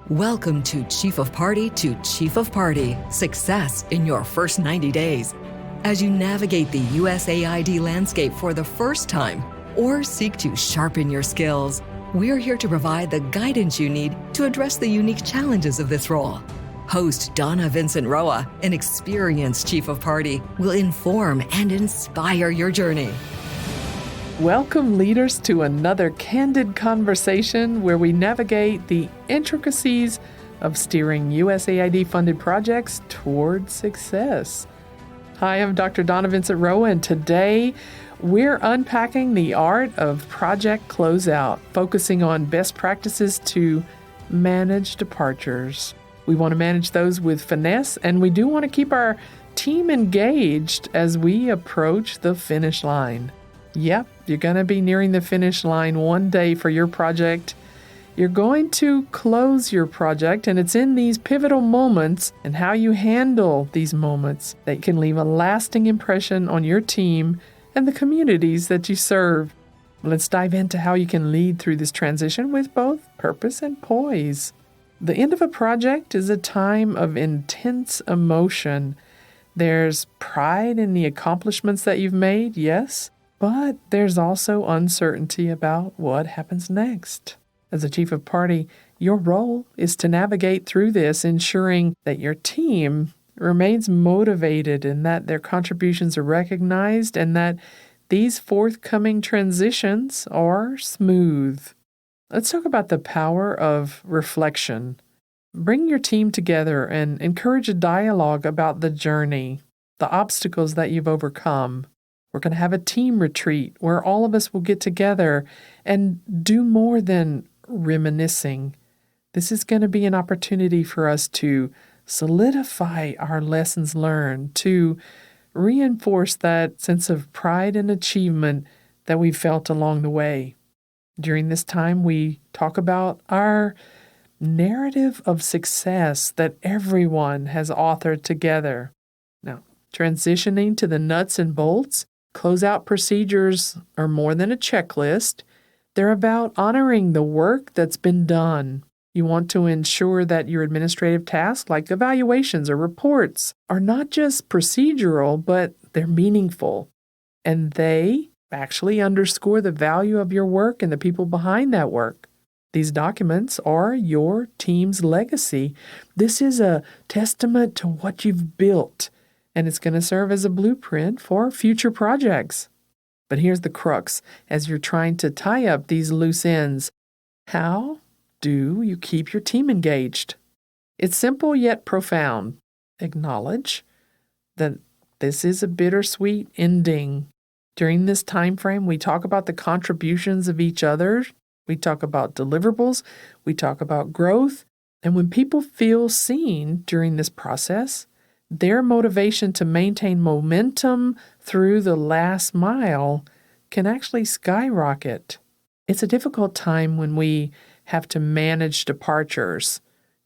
Welcome to Chief of Party to Chief of Party, success in your first 90 days. As you navigate the USAID landscape for the first time or seek to sharpen your skills, we're here to provide the guidance you need to address the unique challenges of this role. Host Donna Vincent Roa, an experienced Chief of Party, will inform and inspire your journey. Welcome, leaders, to another candid conversation where we navigate the intricacies of steering USAID-funded projects toward success. Hi, I'm Dr. Donna Vincent Roa, and today we're unpacking the art of project closeout, focusing on best practices to manage departures. We want to manage those with finesse, and we do want to keep our team engaged as we approach the finish line. Yep, you're going to be nearing the finish line one day for your project. You're going to close your project, and it's in these pivotal moments and how you handle these moments that can leave a lasting impression on your team and the communities that you serve. Let's dive into how you can lead through this transition with both purpose and poise. The end of a project is a time of intense emotion. There's pride in the accomplishments that you've made, yes, but there's also uncertainty about what happens next. As a chief of party, your role is to navigate through this, ensuring that your team remains motivated and that their contributions are recognized and that these forthcoming transitions are smooth. Let's talk about the power of reflection. Bring your team together and encourage a dialogue about the journey, the obstacles that you've overcome. We're going to have a team retreat where all of us will get together and do more than reminiscing. This is going to be an opportunity for us to solidify our lessons learned, to reinforce that sense of pride and achievement that we felt along the way. During this time, we talk about our narrative of success that everyone has authored together. Now, transitioning to the nuts and bolts, closeout procedures are more than a checklist. They're about honoring the work that's been done. You want to ensure that your administrative tasks, like evaluations or reports, are not just procedural, but they're meaningful. And they actually underscore the value of your work and the people behind that work. These documents are your team's legacy. This is a testament to what you've built, and it's going to serve as a blueprint for future projects. But here's the crux as you're trying to tie up these loose ends. How do you keep your team engaged? It's simple yet profound. Acknowledge that this is a bittersweet ending. During this time frame, we talk about the contributions of each other. We talk about deliverables. We talk about growth. And when people feel seen during this process, their motivation to maintain momentum through the last mile can actually skyrocket. It's a difficult time when we have to manage departures.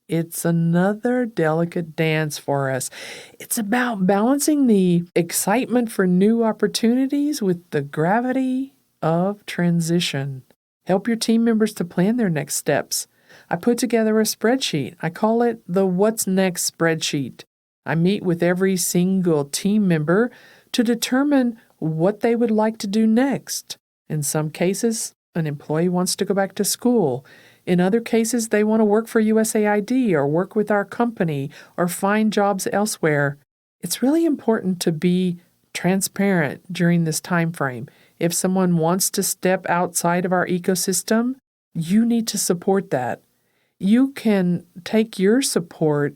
It's another delicate dance for us. It's about balancing the excitement for new opportunities with the gravity of transition. Help your team members to plan their next steps. I put together a spreadsheet. I call it the What's Next spreadsheet. I meet with every single team member to determine what they would like to do next. In some cases, an employee wants to go back to school. In other cases, they want to work for USAID or work with our company or find jobs elsewhere. It's really important to be transparent during this time frame. If someone wants to step outside of our ecosystem, you need to support that. You can take your support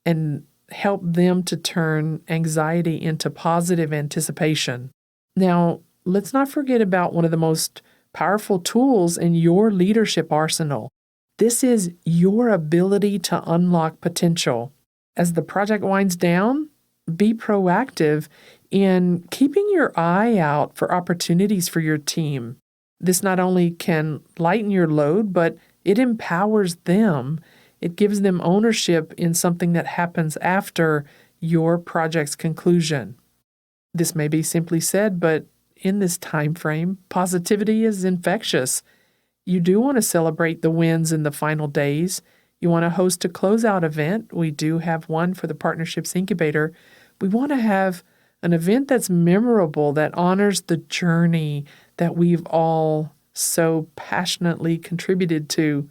and help them to turn anxiety into positive anticipation. Now, let's not forget about one of the most powerful tools in your leadership arsenal. This is your ability to unlock potential. As the project winds down, be proactive in keeping your eye out for opportunities for your team. This not only can lighten your load, but it empowers them. It gives them ownership in something that happens after your project's conclusion. This may be simply said, but in this time frame, positivity is infectious. You do want to celebrate the wins in the final days. You want to host a closeout event. We do have one for the Partnerships Incubator. We want to have an event that's memorable, that honors the journey that we've all so passionately contributed to.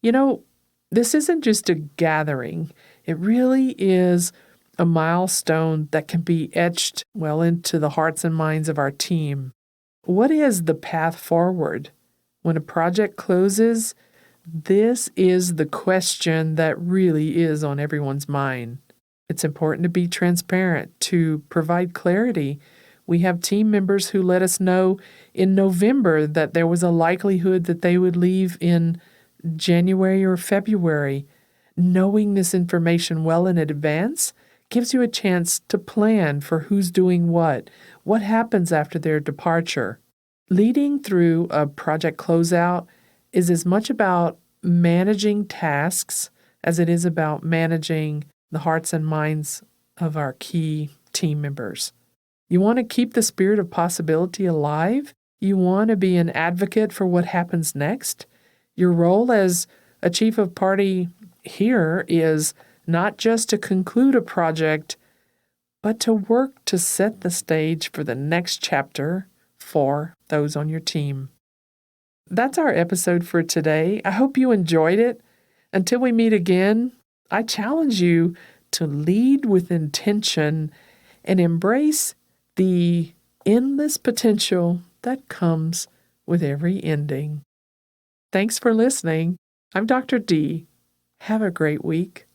You know, this isn't just a gathering. It really is a milestone that can be etched well into the hearts and minds of our team. What is the path forward? When a project closes, this is the question that really is on everyone's mind. It's important to be transparent, to provide clarity. We have team members who let us know in November that there was a likelihood that they would leave in January or February. Knowing this information well in advance gives you a chance to plan for who's doing what happens after their departure. Leading through a project closeout is as much about managing tasks as it is about managing the hearts and minds of our key team members. You want to keep the spirit of possibility alive. You want to be an advocate for what happens next. Your role as a chief of party here is not just to conclude a project, but to work to set the stage for the next chapter for those on your team. That's our episode for today. I hope you enjoyed it. Until we meet again, I challenge you to lead with intention and embrace the endless potential that comes with every ending. Thanks for listening. I'm Dr. D. Have a great week.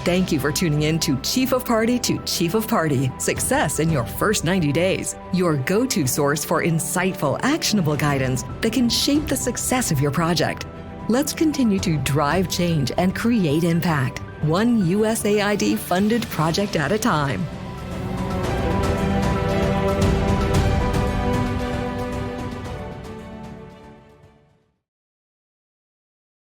Thank you for tuning in to Chief of Party to Chief of Party, Success in Your First 90 Days, your go-to source for insightful, actionable guidance that can shape the success of your project. Let's continue to drive change and create impact, one USAID-funded project at a time.